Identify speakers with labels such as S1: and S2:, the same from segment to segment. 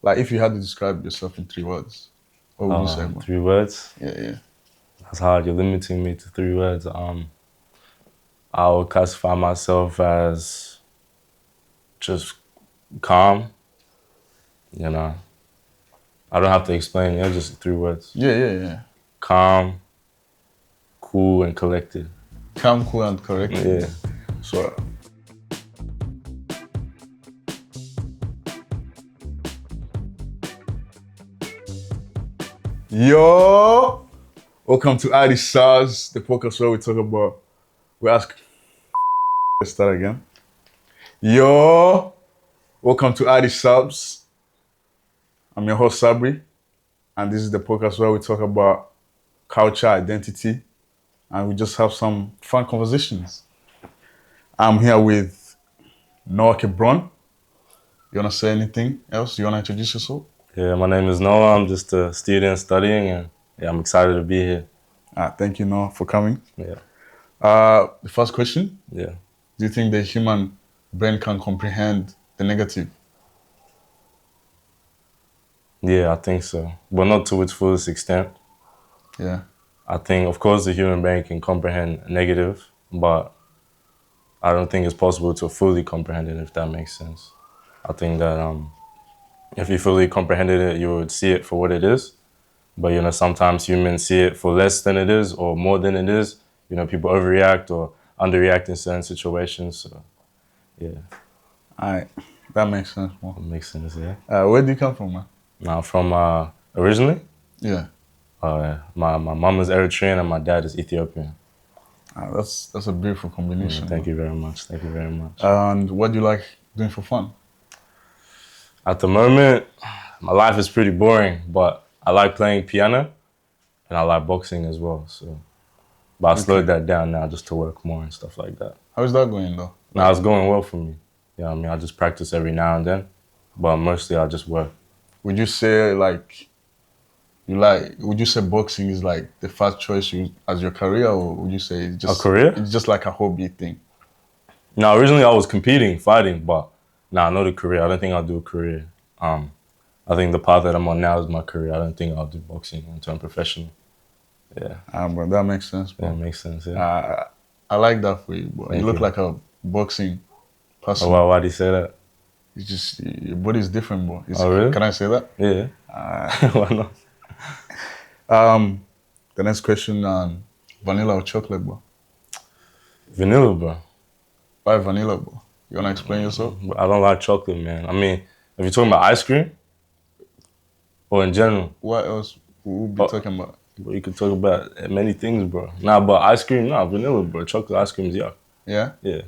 S1: Like, if you had to describe yourself in 3 words, what would you say, bro?
S2: 3 words.
S1: Yeah, yeah.
S2: That's hard. You're limiting me to 3 words. I would classify myself as just calm. You know, I don't have to explain. Yeah, just 3 words.
S1: Yeah, yeah, yeah.
S2: Calm, cool, and collected.
S1: Calm, cool, and corrected.
S2: Yeah.
S1: So, yo, welcome to ID SARS, the podcast where we talk about, we ask, let's start again. Yo, welcome to ID Subs. I'm your host, Sabri, and this is the podcast where we talk about culture, identity, and we just have some fun conversations. I'm here with Noah Kebron. You want to say anything else? You want to introduce yourself?
S2: Yeah, my name is Noah. I'm just a student studying, and yeah, I'm excited to be here.
S1: Thank you, Noah, for coming.
S2: Yeah.
S1: The first question,
S2: Yeah.
S1: do you think the human brain can comprehend the negative?
S2: Yeah, I think so. But not to its fullest extent.
S1: Yeah.
S2: I think, of course, the human brain can comprehend negative, but I don't think it's possible to fully comprehend it, if that makes sense. I think that if you fully comprehended it, you would see it for what it is. But, sometimes humans see it for less than it is or more than it is. People overreact or underreact in certain situations. So, yeah,
S1: All right. That makes sense, man.
S2: it makes sense, yeah.
S1: Where do you come from, man?
S2: Now, from originally,
S1: Yeah.
S2: my mom is Eritrean and my dad is Ethiopian.
S1: That's a beautiful combination.
S2: Thank you very much. Thank you very much.
S1: And what do you like doing for fun?
S2: At the moment, my life is pretty boring, but I like playing piano and I like boxing as well. But I slowed that down now just to work more and stuff like that.
S1: How is that going, though?
S2: Now it's going well for me. I just practice every now and then, but mostly I just work.
S1: Would you say would you say boxing is like the first choice as your career, or would you say it's just
S2: A career?
S1: It's just like a hobby thing?
S2: Now, originally I was competing, fighting, but now not a career. I don't think I'll do a career. I think the path that I'm on now is my career. I don't think I'll do boxing and turn professional. Yeah.
S1: But that makes sense, bro.
S2: Yeah, makes sense, yeah.
S1: I like that for you, bro. You look
S2: you.
S1: like a boxing person.
S2: Oh, why do you say that?
S1: It's just your body is different, bro.
S2: Oh, really?
S1: Can I say that?
S2: Yeah. Why not?
S1: The next question, vanilla or chocolate, bro?
S2: Vanilla, bro.
S1: Why vanilla, bro? You wanna explain yourself?
S2: I don't like chocolate, man. I mean, if you're talking about ice cream, or in general,
S1: What else would we be talking about?
S2: bro, you could talk about many things, bro. Nah, but ice cream, vanilla, bro. Chocolate ice cream is yuck.
S1: Yeah?
S2: Yeah.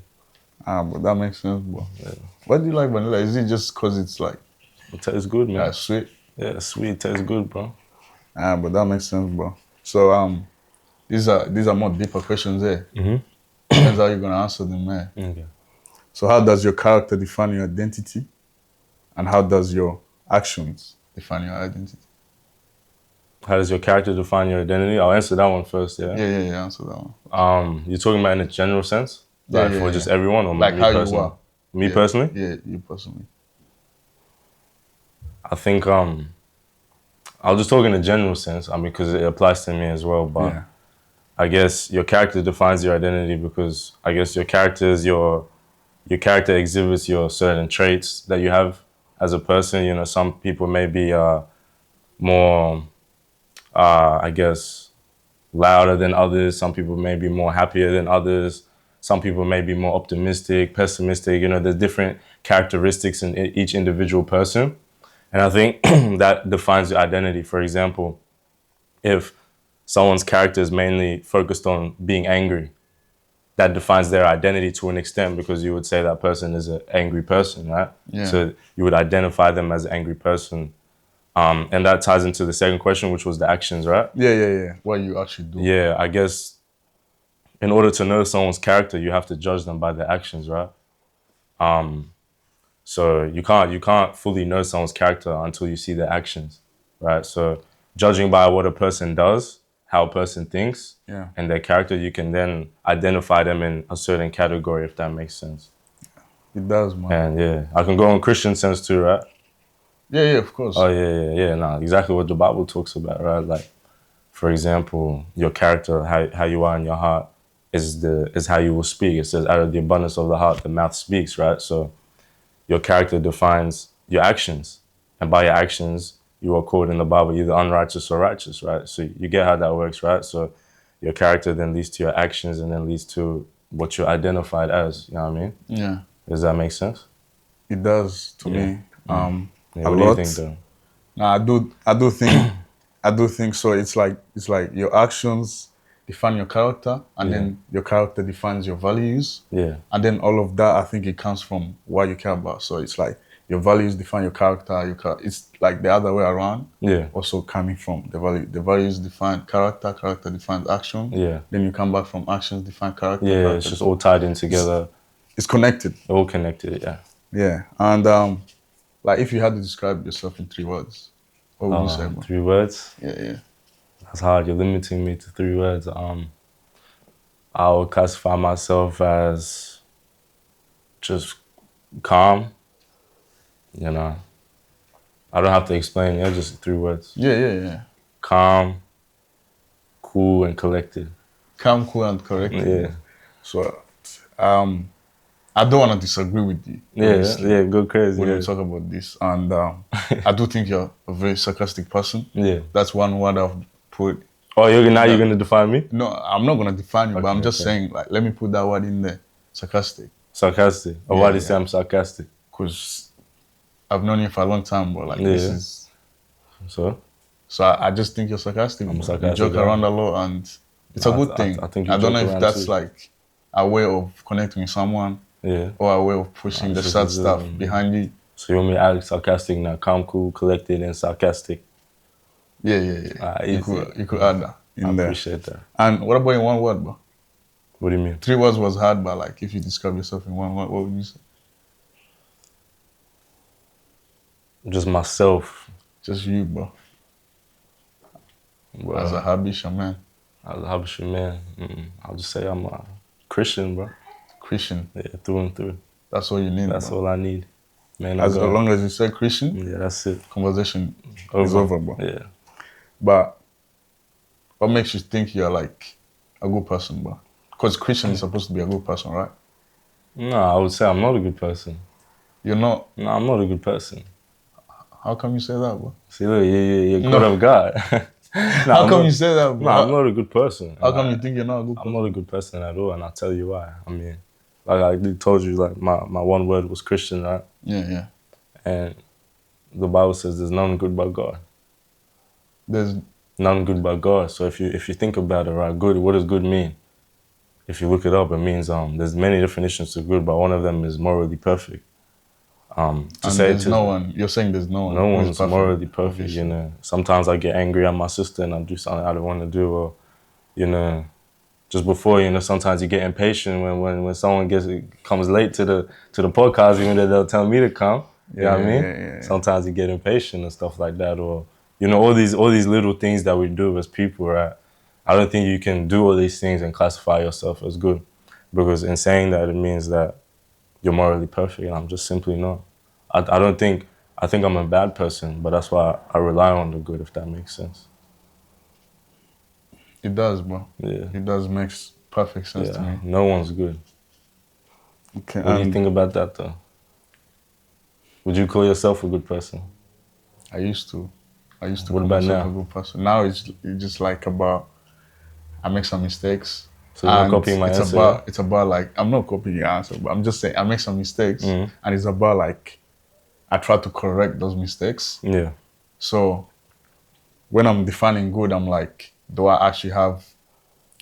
S1: But that makes sense, bro. Yeah. Why do you like vanilla? Is it just because it's like
S2: It tastes good, man.
S1: sweet?
S2: Yeah, sweet, tastes good, bro.
S1: But that makes sense, bro. So these are more deeper questions there. Depends how you're gonna answer them, man.
S2: Okay.
S1: So how does your character define your identity? And how does your actions define your identity?
S2: How does your character define your identity? I'll answer that one first, yeah?
S1: Yeah, answer that one.
S2: You're talking about in a general sense? Like for just everyone or
S1: like
S2: me
S1: how
S2: personally?
S1: you are.
S2: Me personally?
S1: Yeah, you personally.
S2: I think I'll just talk in a general sense, because it applies to me as well, but
S1: Yeah.
S2: I guess your character defines your identity because I guess your character exhibits your certain traits that you have as a person. Some people may be more, I guess, louder than others. Some people may be more happier than others. Some people may be more optimistic, pessimistic. There's different characteristics in each individual person. And I think that defines your identity. For example, if someone's character is mainly focused on being angry, that defines their identity to an extent because you would say that person is an angry person, right?
S1: Yeah.
S2: So you would identify them as an angry person. And that ties into the second question, which was the actions, right?
S1: Yeah. What you actually do.
S2: Yeah, I guess in order to know someone's character, you have to judge them by their actions, right? So you can't fully know someone's character until you see their actions, right? So judging by what a person does, how a person thinks, and their character, you can then identify them in a certain category, if that makes sense.
S1: It does, man.
S2: And yeah, I can go in Christian sense too, right?
S1: Yeah, of course.
S2: Oh yeah. Nah, exactly what the Bible talks about, right? Like, for example, your character, how you are in your heart, is how you will speak. It says, out of the abundance of the heart, the mouth speaks, right? So your character defines your actions, and by your actions, you are called in the Bible either unrighteous or righteous, right? So you get how that works, right? So your character then leads to your actions, and then leads to what you're identified as. You know what I mean?
S1: Yeah,
S2: Does that make sense?
S1: it does to
S2: Yeah.
S1: me.
S2: Yeah.
S1: A
S2: What do you
S1: lot.
S2: think, though?
S1: Now, I do think, I do think so. It's like your actions define your character, and
S2: Yeah.
S1: then your character defines your values,
S2: Yeah.
S1: and then all of that, I think it comes from what you care about. So it's like your values define your character. It's like the other way around.
S2: Yeah.
S1: Also coming from the values define character. Character defines action.
S2: Yeah.
S1: Then you come back from actions define character.
S2: Yeah. It's
S1: Character
S2: just all tied in together,
S1: it's connected.
S2: all connected. Yeah.
S1: Yeah, and like if you had to describe yourself in 3 words, what would you say, bro?
S2: 3 words.
S1: Yeah.
S2: That's hard. You're limiting me to 3 words. I would classify myself as just calm. You know, I don't have to explain. Yeah, just 3 words.
S1: Yeah.
S2: Calm, cool, and collected.
S1: Calm, cool, and corrected.
S2: Yeah.
S1: So, I don't want to disagree with you. Obviously,
S2: Yeah. Go crazy.
S1: when
S2: Yeah.
S1: we talk about this, and I do think you're a very sarcastic person.
S2: Yeah.
S1: That's one word I've put.
S2: Oh, you're gonna define me?
S1: No, I'm not gonna define you, but I'm just
S2: Okay.
S1: saying, like, let me put that word in there, sarcastic,
S2: Sarcastic. Or
S1: Yeah,
S2: why do you
S1: yeah.
S2: say I'm sarcastic?
S1: because I've known you for a long time, bro. Like,
S2: Yeah.
S1: this is.
S2: So
S1: So I just think you're sarcastic. bro.
S2: sarcastic,
S1: You joke
S2: yeah.
S1: around a lot, and it's a
S2: I-
S1: good
S2: I-
S1: thing.
S2: I think you
S1: I don't know
S2: joke
S1: if
S2: around
S1: that's
S2: too.
S1: like a way of connecting with someone
S2: yeah.
S1: or a way of pushing the
S2: this
S1: sad
S2: is,
S1: stuff behind you.
S2: So you want me to act sarcastic now? Calm, cool, collected, and sarcastic.
S1: Yeah.
S2: Easy.
S1: You could add that
S2: I
S1: in there.
S2: appreciate that.
S1: And what about in one word, bro?
S2: What do you mean?
S1: 3 words was hard, but like if you describe yourself in one word, what would you say?
S2: Just myself.
S1: Just you, bro.
S2: Well,
S1: As a Habisha man,
S2: as a Habesha man, I'll just say I'm a Christian, bro.
S1: Christian.
S2: Yeah, through and through.
S1: That's all you need.
S2: That's
S1: bro.
S2: all I need. Man,
S1: As long as you say Christian,
S2: yeah, that's it.
S1: conversation is over, bro.
S2: Yeah.
S1: But what makes you think you're like a good person, bro? Because Christian is supposed to be a good person, right?
S2: No, I would say I'm not a good person.
S1: You're not.
S2: No, I'm not a good person.
S1: How come you say that, bro?
S2: See, look, you're God of God.
S1: How come you say that, bro?
S2: No, I'm not a good person.
S1: How come you think you're not a good person?
S2: I'm not a good person at all, and I'll tell you why. I mean, like I told you, like my one word was Christian, right?
S1: Yeah.
S2: And the Bible says there's none good but God.
S1: There's
S2: None good but God. So if you think about it, right, good, what does good mean? If you look it up, it means there's many definitions to good, but one of them is morally perfect.
S1: and there's no one. You're saying there's no one.
S2: No
S1: who is
S2: one's morally perfect,
S1: obviously.
S2: you know. Sometimes I get angry at my sister and I do something I don't want to do, or, you know, just before, you know, sometimes you get impatient when someone comes late to the podcast, even though they'll tell me to come. You know what I mean?
S1: Yeah.
S2: Sometimes you get impatient and stuff like that, or, you know, all these little things that we do as people, right? I don't think you can do all these things and classify yourself as good, because in saying that, it means that you're morally perfect, and I'm just simply not. I think I'm a bad person, but that's why I rely on the good, if that makes sense.
S1: It does, bro.
S2: Yeah.
S1: It does makes perfect sense to me.
S2: Yeah. No one's good.
S1: Okay.
S2: What do you think about that, though? Would you call yourself a good person?
S1: I used to
S2: What
S1: call
S2: about
S1: myself
S2: now?
S1: a good person. Now it's just like about I make some mistakes.
S2: So you're not
S1: And
S2: copying my
S1: it's
S2: answer,
S1: about
S2: yeah?
S1: it's about like I'm not copying your answer, but I'm just saying I make some mistakes,
S2: Mhm.
S1: and it's about like I try to correct those mistakes.
S2: Yeah.
S1: So when I'm defining good, I'm like, do I actually have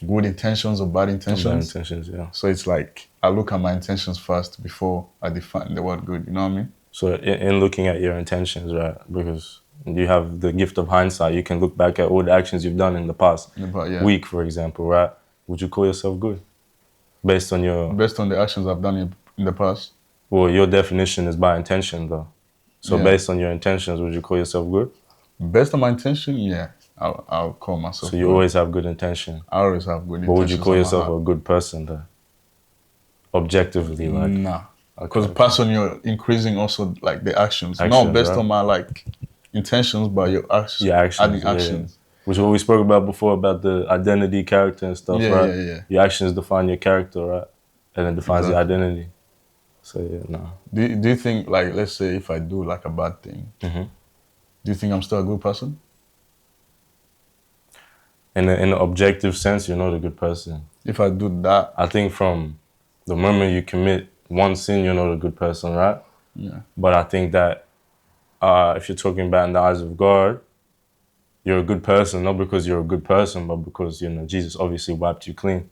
S1: good intentions or bad
S2: Bad
S1: intentions?
S2: intentions, yeah.
S1: So it's like I look at my intentions first before I define the word good. You know what I mean?
S2: So in looking at your intentions, right, because you have the gift of hindsight, you can look back at all the actions you've done in the past
S1: But yeah,
S2: week, for example, right? Would you call yourself good? Based on
S1: based on the actions I've done in the past,
S2: well, your definition is by intention, though. So
S1: Yeah.
S2: based on your intentions, would you call yourself good?
S1: based on my intention, yeah, I'll call myself.
S2: So you
S1: good.
S2: always have good intention.
S1: I always have good intentions.
S2: But would you call
S1: on my
S2: yourself
S1: heart.
S2: a good person, though? Objectively, like,
S1: Nah, Because the person you're increasing also like the actions, not
S2: Actions,
S1: based
S2: right?
S1: on my like intentions, but your actions,
S2: Your actions,
S1: adding
S2: yeah.
S1: actions.
S2: Which is what we spoke about before about the identity, character, and stuff,
S1: Yeah,
S2: right?
S1: yeah, yeah.
S2: Your actions define your character, right? And it defines your
S1: Exactly.
S2: identity. So yeah, no.
S1: Do you think like let's say if I do like a bad thing,
S2: Mm-hmm.
S1: do you think I'm still a good person?
S2: In an objective sense, you're not a good person.
S1: If I do that,
S2: I think from the moment you commit one sin, you're not a good person, right?
S1: yeah,
S2: But I think that if you're talking about in the eyes of God, you're a good person, not because you're a good person, but because, Jesus obviously wiped you clean.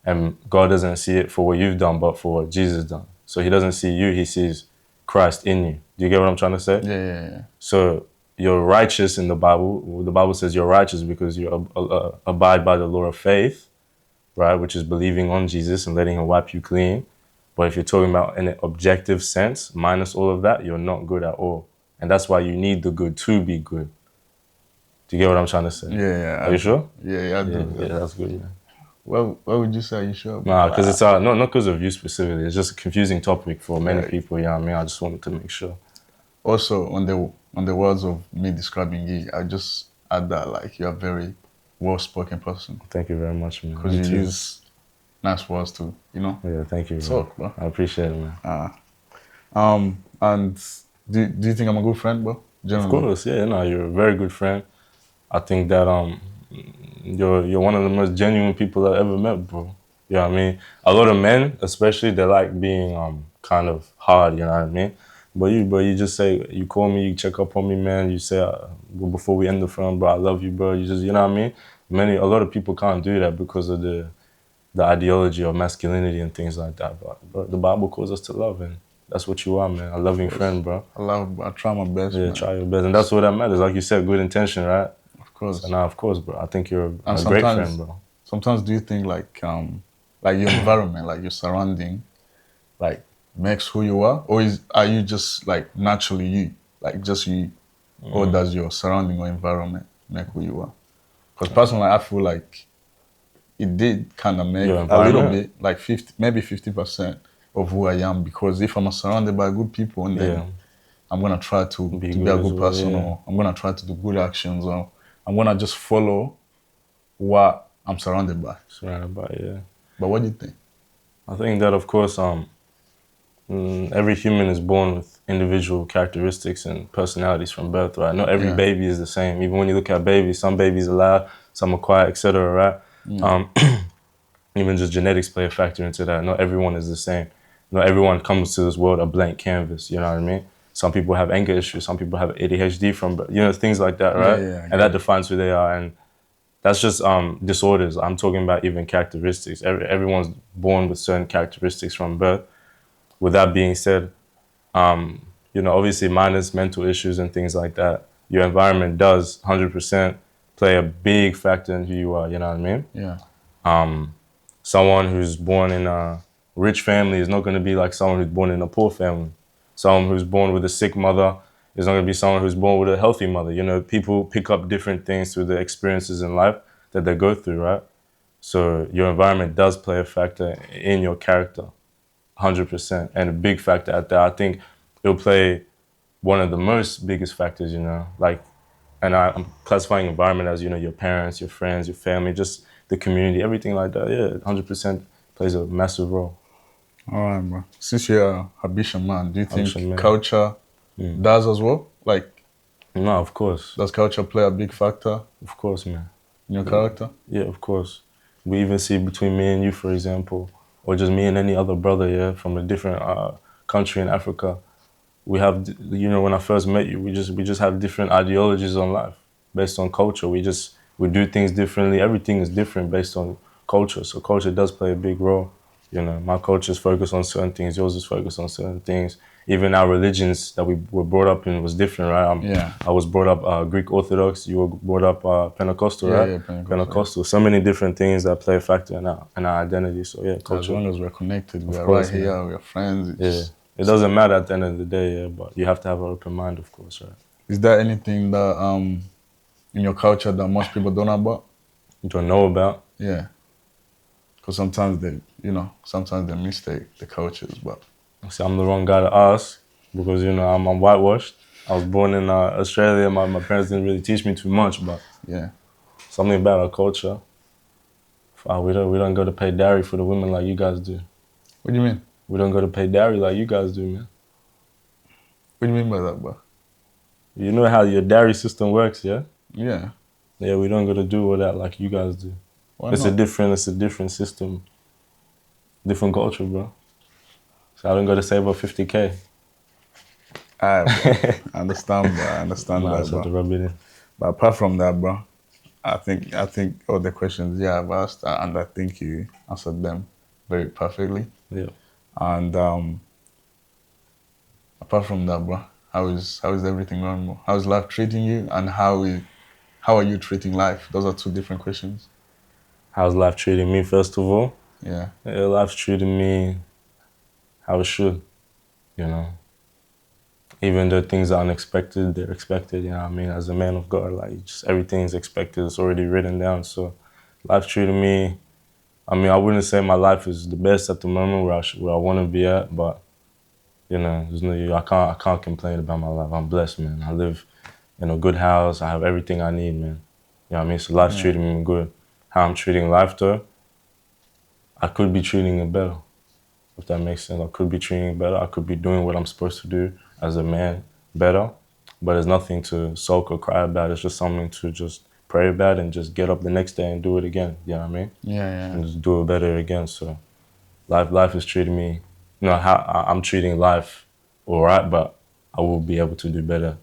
S2: And God doesn't see it for what you've done, but for what Jesus done. So he doesn't see you, he sees Christ in you. Do you get what I'm trying to say?
S1: yeah.
S2: So you're righteous in the Bible. The Bible says you're righteous because you abide by the law of faith, right? Which is believing on Jesus and letting him wipe you clean. But if you're talking about in an objective sense, minus all of that, you're not good at all. And that's why you need the good to be good. Do you get what I'm trying to say?
S1: Yeah.
S2: Are you sure?
S1: Yeah, I do.
S2: Yeah, that's good. Yeah.
S1: Well, what would you say? You sure?
S2: Nah, because it's not because of you specifically. It's just a confusing topic for many
S1: Yeah.
S2: people. Yeah, I mean, I just wanted to make sure.
S1: Also, on the words of me describing you, I just add that like you're a very well-spoken person
S2: Thank you very much, man.
S1: because
S2: Me
S1: you
S2: too.
S1: use nice words to,
S2: Yeah, thank you, bro.
S1: talk, bro.
S2: I appreciate it, man.
S1: And do you think I'm a good friend, bro?
S2: Of
S1: Generally?
S2: course, yeah, no, you're a very good friend. I think that you're one of the most genuine people I've ever met, bro. You know what I mean? A lot of men, especially, they like being kind of hard. You know what I mean? But you just say, you call me, you check up on me, man. You say before we end the film, bro, I love you, bro. You just, you know what I mean? A lot of people can't do that because of the ideology of masculinity and things like that. But the Bible calls us to love, and that's what you are, man. A loving friend, bro.
S1: I try my best,
S2: Yeah,
S1: man.
S2: try your best, and that's what that matters. Like you said, good intention, right?
S1: Of course.
S2: So now, of course, bro. I think you're
S1: And
S2: a great friend, bro.
S1: Sometimes do you think like your environment, like your surrounding, like makes who you are, or are you just like naturally you, like just you, or does your surrounding or environment make who you are? Because personally, I feel like it did kind of make
S2: Your
S1: a little
S2: environment?
S1: bit, like 50, maybe 50% of who I am. Because if I'm surrounded by good people, and then
S2: Yeah,
S1: I'm gonna try to
S2: Be
S1: be
S2: good
S1: a
S2: as
S1: good
S2: well,
S1: person,
S2: yeah.
S1: or I'm gonna try to do good actions, or I'm gonna just follow what I'm surrounded by.
S2: surrounded by, yeah.
S1: But what do you think?
S2: I think that, of course, every human is born with individual characteristics and personalities from birth, right? Not every
S1: Yeah.
S2: baby is the same. Even when you look at babies, some babies are loud, some are quiet, etc., right? Even just genetics play a factor into that. Not everyone is the same. Not everyone comes to this world a blank canvas, you know what I mean? Some people have anger issues, some people have ADHD from birth, things like that, right?
S1: Yeah, I
S2: And that defines who they are. And that's just disorders. I'm talking about even characteristics. Everyone's born with certain characteristics from birth. With that being said, obviously minus mental issues and things like that, your environment does 100% play a big factor in who you are, you know what I mean?
S1: Yeah.
S2: Someone who's born in a rich family is not going to be like someone who's born in a poor family. Someone who's born with a sick mother is not going to be someone who's born with a healthy mother. People pick up different things through the experiences in life that they go through, right? So your environment does play a factor in your character, 100%, and a big factor at that. I think it'll play one of the most biggest factors, and I'm classifying environment as, your parents, your friends, your family, just the community, everything like that. Yeah, 100% plays a massive role.
S1: All right, bro. Since you're a Habeshan man, do you think
S2: Habeshan man.
S1: culture does as well? Like,
S2: No, of course.
S1: does culture play a big factor
S2: Of course, man.
S1: in your character?
S2: Yeah, of course. We even see between me and you, for example, or just me and any other brother, yeah, from a different country in Africa. We have, when I first met you, we just have different ideologies on life based on culture. We do things differently. Everything is different based on culture. So culture does play a big role. My culture is focused on certain things. Yours is focused on certain things. Even our religions that we were brought up in was different, right?
S1: Yeah.
S2: I was brought up Greek Orthodox. You were brought up Pentecostal, right?
S1: Yeah,
S2: Pentecostal. So many different things that play a factor in our identity. So yeah,
S1: As
S2: culture.
S1: long as we're connected, we're
S2: course,
S1: right here, we're friends.
S2: Yeah. It doesn't matter at the end of the day, yeah, but you have to have an open mind, of course, right?
S1: Is there anything that in your culture that most people don't know about?
S2: You don't know about?
S1: Yeah. Because sometimes they mistake the cultures, but
S2: See, I'm the wrong guy to ask because I'm whitewashed. I was born in Australia. My parents didn't really teach me too much, but
S1: Yeah.
S2: something about our culture. We don't go to pay dowry for the women like you guys do.
S1: What do you mean?
S2: We don't go to pay dowry like you guys do, man.
S1: What do you mean by that, bro?
S2: You know how your dowry system works, yeah?
S1: Yeah.
S2: Yeah, we don't go to do all that like you guys do.
S1: Why
S2: It's
S1: not?
S2: a different system, different culture, bro. So I don't go to save up 50K.
S1: I understand, bro. I understand
S2: Nah, I
S1: that,
S2: just have to
S1: bro.
S2: rub it in.
S1: But apart from that, bro, I think all the questions you have asked, and I think you answered them very perfectly.
S2: Yeah.
S1: And apart from that, bro, how is everything going, bro? How is life treating you, and how are you treating life? Those are two different questions.
S2: How's life treating me, first of all?
S1: Yeah.
S2: Yeah, life's treating me how it should, you know. Even though things are unexpected, they're expected, you know what I mean? As a man of God, like, just everything's expected, it's already written down. So life's treating me, I mean, I wouldn't say my life is the best at the moment where I want to be at, but, there's no, I can't complain about my life. I'm blessed, man. I live in a good house. I have everything I need, man. You know what I mean? So life's
S1: Yeah.
S2: treating me good. How I'm treating life, though, I could be treating it better, if that makes sense. I could be treating it better. I could be doing what I'm supposed to do as a man better. But it's nothing to sulk or cry about. It's just something to just pray about and just get up the next day and do it again. You know what I mean?
S1: Yeah.
S2: And just do it better again. So life is treating me, how I'm treating life all right, but I will be able to do better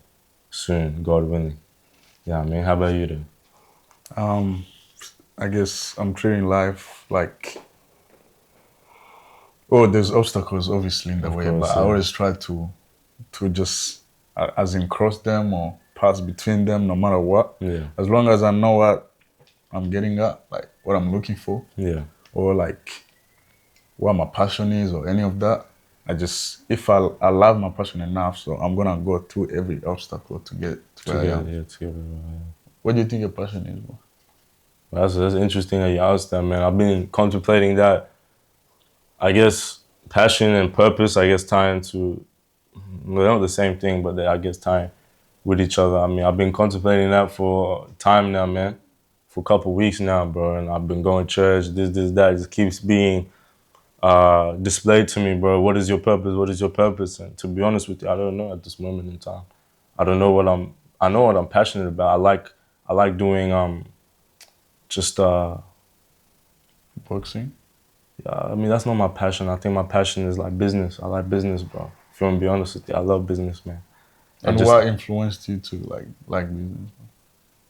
S2: soon, God willing. Yeah, I mean, how about you then?
S1: I guess I'm treating life like, oh, there's obstacles obviously in the
S2: Of
S1: way,
S2: course,
S1: but I
S2: yeah.
S1: always try to just as in cross them or pass between them no matter what.
S2: Yeah,
S1: As long as I know what I'm getting at, like what I'm looking for,
S2: yeah,
S1: or like what my passion is or any of that. If I love my passion enough, so I'm gonna go through every obstacle to get to where I
S2: together,
S1: am.
S2: yeah, together. Yeah.
S1: What do you think your passion is, bro?
S2: That's interesting that you asked that, man. I've been contemplating that. I guess passion and purpose, I guess, tying to, well, they're not the same thing, but I guess tying with each other. I mean, I've been contemplating that for time now, man. For a couple of weeks now, bro. And I've been going to church, this, that. It just keeps being displayed to me, bro. What is your purpose? What is your purpose? And to be honest with you, I don't know at this moment in time. I don't know I know what I'm passionate about. I like doing just
S1: Boxing?
S2: I mean, that's not my passion. I think my passion is like business. I like business, bro. If you want to be honest with you, I love business, man.
S1: And what influenced you to like business?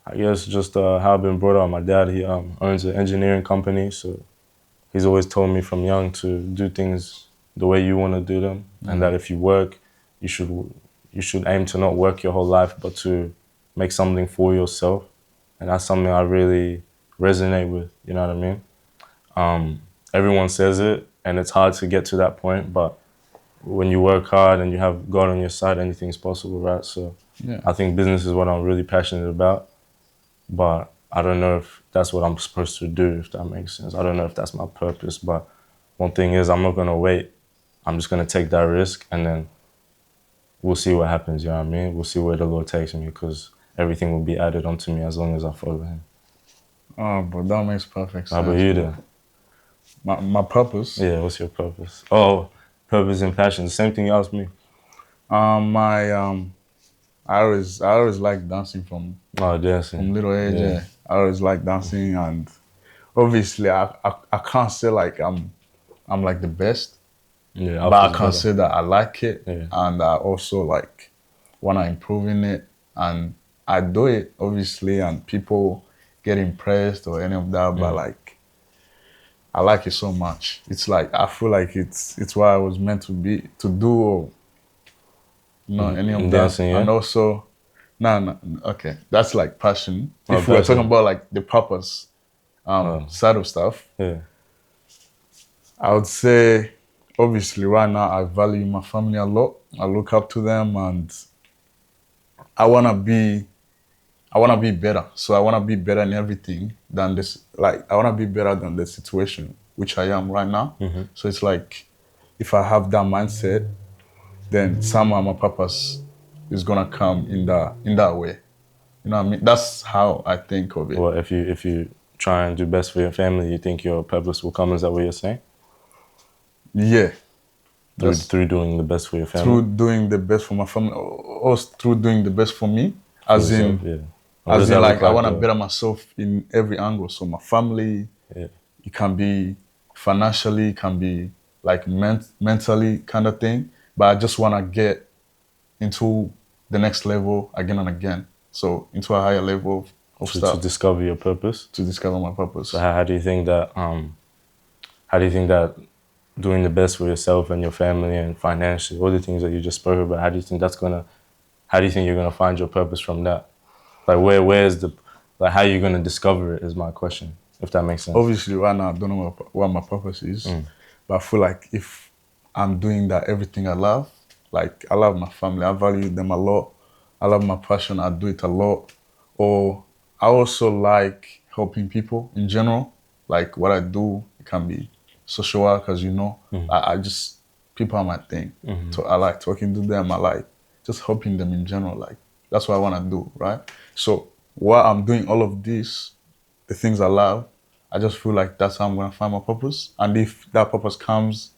S2: I guess just how I've been brought up. My dad, he owns an engineering company, so he's always told me from young to do things the way you want to do them, and that if you work, you should aim to not work your whole life, but to make something for yourself, and that's something I really resonate with. You know what I mean? Everyone says it, and it's hard to get to that point, but when you work hard and you have God on your side, anything's possible, right? So
S1: Yeah.
S2: I think business is what I'm really passionate about, but I don't know if that's what I'm supposed to do, if that makes sense. I don't know if that's my purpose, but one thing is I'm not going to wait. I'm just going to take that risk, and then we'll see what happens, you know what I mean? We'll see where the Lord takes me, because everything will be added onto me as long as I follow him.
S1: Oh, but that makes perfect sense.
S2: How about you
S1: bro.
S2: then?
S1: My purpose?
S2: Yeah, what's your purpose? Oh, purpose and passion. The same thing you asked me.
S1: My I always like dancing from
S2: Oh, dancing.
S1: little age. Yeah. I always like dancing, and obviously I can't say like I'm like the best,
S2: Yeah,
S1: but I
S2: Alpha's
S1: can
S2: better.
S1: say that I like it,
S2: Yeah.
S1: and I also like wanna improve in it, and I do it obviously, and people get impressed or any of that, but like I like it so much. It's like I feel like it's what I was meant to do, or any of that,
S2: Dancing, yeah?
S1: and also. No, okay. That's like passion.
S2: Oh,
S1: If we're
S2: passion.
S1: talking about like the purpose side of stuff,
S2: Yeah.
S1: I would say obviously right now I value my family a lot. I look up to them, and I wanna be better. So I wanna be better in everything than this. Like I wanna be better than the situation which I am right now. So it's like if I have that mindset, then somehow my purpose is gonna come in that way. You know what I mean? That's how I think of it.
S2: Well, if you try and do best for your family, you think your purpose will come. Is that what you're saying?
S1: Yeah.
S2: Through doing the best for your family.
S1: Through doing the best for my family, or through doing the best for me, as
S2: yourself,
S1: in,
S2: yeah. What does that
S1: like
S2: look
S1: I want to
S2: though?
S1: better myself in every angle. So my family,
S2: Yeah.
S1: it can be financially, it can be like mentally kind of thing. But I just want to get into the next level again and again. So into a higher level of
S2: To
S1: stuff
S2: discover your purpose.
S1: to discover my purpose.
S2: So how do you think that doing the best for yourself and your family and financially, all the things that you just spoke about, how do you think you're gonna find your purpose from that? Like where's the, like how are you gonna discover it is my question, if that makes sense.
S1: Obviously, right now I don't know what my purpose is, but I feel like if I'm doing that everything I love, like I love my family, I value them a lot. I love my passion, I do it a lot. Or I also like helping people in general. Like what I do, it can be social work, as you know. I just, people are my thing. So I like talking to them. I like just helping them in general. Like that's what I want to do, right? So while I'm doing all of this, the things I love, I just feel like that's how I'm gonna find my purpose. And if that purpose comes,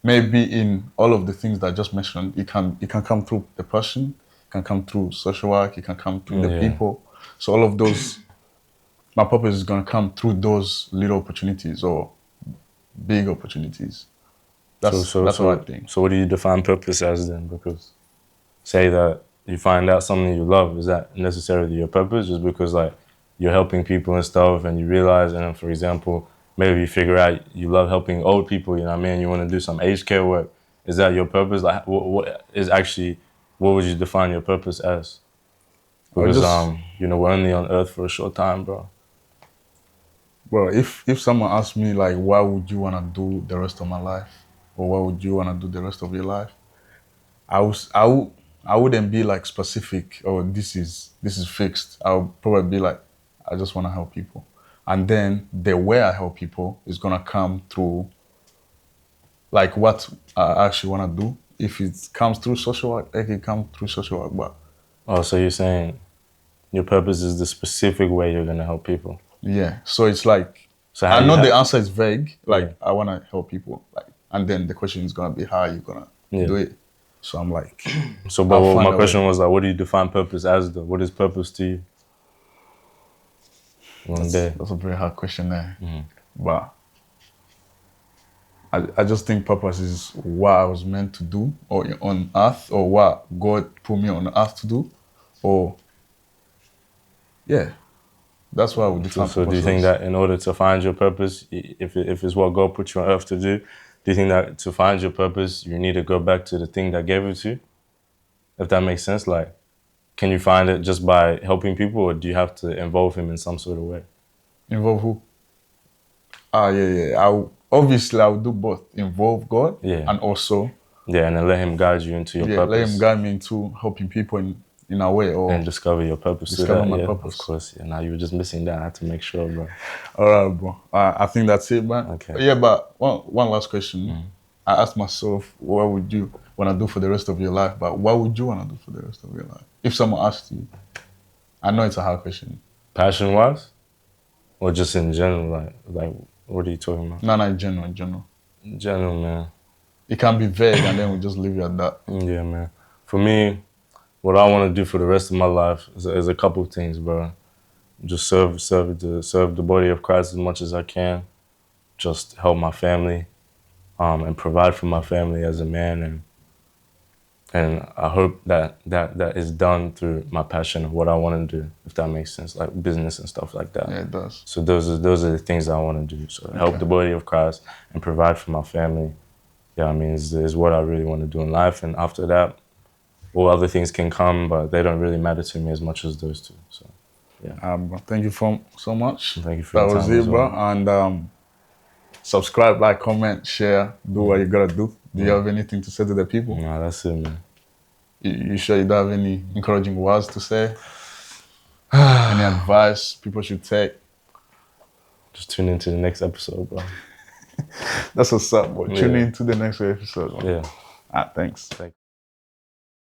S1: maybe in all of the things that I just mentioned, it can come through the passion, it can come through social work, it can come through the
S2: Yeah.
S1: people. So all of those, my purpose is gonna come through those little opportunities or big opportunities. That's what I think.
S2: So what do you define purpose as then? Because say that you find out something you love, is that necessarily your purpose? Just because like you're helping people and stuff and you realize, and then for example, maybe you figure out you love helping old people, you know what I mean? You want to do some aged care work. Is that your purpose? Like what would you define your purpose as? Because we're only on earth for a short time, bro.
S1: Well, if someone asks me like, what would you wanna do the rest of my life, or what would you wanna do the rest of your life, I wouldn't be like specific. Or this is fixed. I would probably be like, I just wanna help people, and then the way I help people is gonna come through like what I actually wanna do. If it comes through social work, it can come through social work. But
S2: Oh, so you're saying your purpose is the specific way you're gonna help people.
S1: yeah, so it's like,
S2: So how
S1: I
S2: do
S1: know
S2: you
S1: the answer is vague. Like
S2: Yeah.
S1: I want to help people, like, and then the question is gonna be how are you gonna
S2: Yeah.
S1: do it. So I'm like,
S2: So,
S1: I'll
S2: but
S1: find
S2: my
S1: a
S2: question
S1: way.
S2: was like, what do you define purpose as though? What is purpose to you? One day.
S1: That's a very hard question there, but I just think purpose is what I was meant to do, or on earth, or what God put me on earth to do, or yeah, that's what I would define
S2: So do
S1: purpose
S2: you think
S1: as.
S2: that in order to find your purpose, if it's what God put you on earth to do you think that to find your purpose, you need to go back to the thing that gave it to you? If that makes sense, like, can you find it just by helping people, or do you have to involve him in some sort of way?
S1: Involve who? Yeah. Obviously I would do both. Involve God,
S2: Yeah.
S1: and also
S2: Yeah, and then let him guide you into your purpose.
S1: let Him guide me into helping people in a way, or
S2: And discover your purpose.
S1: discover my
S2: yeah,
S1: purpose.
S2: Of course. Yeah, now you were just missing that. I had to make sure, bro.
S1: All right, bro. I think that's it, man.
S2: Okay.
S1: Yeah, but one last question. I asked myself, what would you want to do for the rest of your life? But what would you want to do for the rest of your life? If someone asked you, I know it's a hard question.
S2: Passion-wise? Or just in general, like what are you talking about?
S1: No, in general.
S2: In general, man.
S1: It can be vague, and then we just leave it at that.
S2: Yeah, man. For me, what I want to do for the rest of my life is a couple of things, bro. Just serve the body of Christ as much as I can. Just help my family, and provide for my family as a man, and I hope that is done through my passion of what I want to do, if that makes sense, like business and stuff like that.
S1: Yeah, it does.
S2: So those are the things that I want to do. So help the body of Christ and provide for my family. Yeah, I mean, is what I really want to do in life. And after that, all other things can come, but they don't really matter to me as much as those two. So, yeah.
S1: Thank you so much.
S2: Thank you for
S1: That
S2: your
S1: was
S2: time
S1: it,
S2: as
S1: bro.
S2: well.
S1: And subscribe, like, comment, share, do what you gotta do. Do you have anything to say to the people?
S2: Nah, that's it, man.
S1: You sure you don't have any encouraging words to say? Any advice people should take?
S2: Just tune into the next episode, bro.
S1: That's what's up, boy. Tune
S2: Yeah.
S1: in to the next episode. Man.
S2: Yeah.
S1: Thanks.